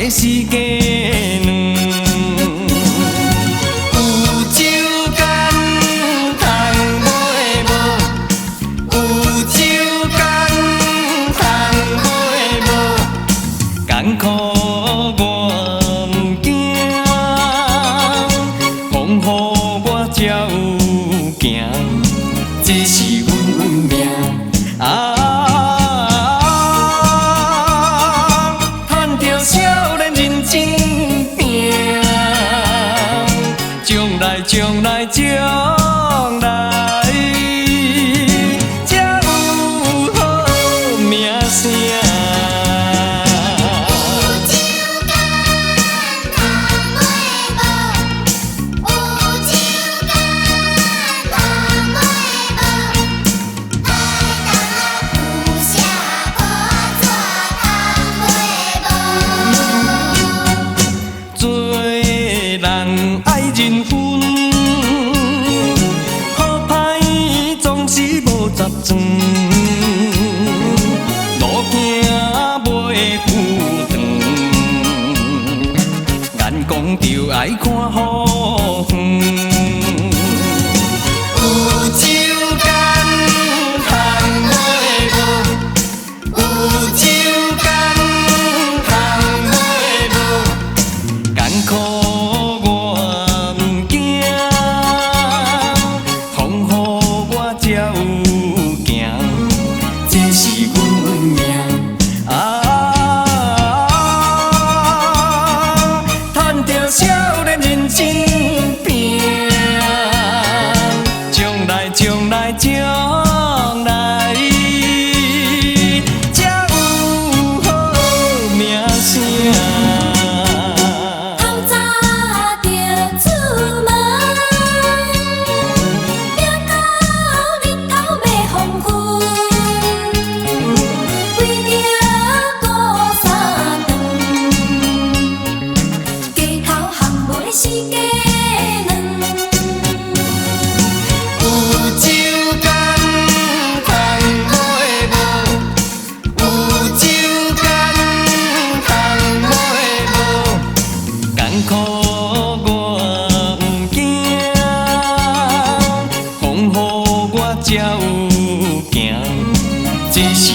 的世界软。有酒干通买无，有酒干通买无，艰苦我毋惊，风雨我才有行，这是阮命啊。将来，将来，才有好名声。有酒干通买无，有酒干通买无，爱当有啥看怎通买无？做人爱认分。十全，路行袂久长，眼光着爱看好远。有酒干通买无，有酒干通买无，艰苦我毋惊，风雨我才有。这是阮命啊！赚着少年人真拼，将来，将来，将来，才有好名声。透早着出门，拼到日头要黄昏。世界软，有酒干通买无，有酒干通买无，艰苦我毋惊，风雨我才有行，这是。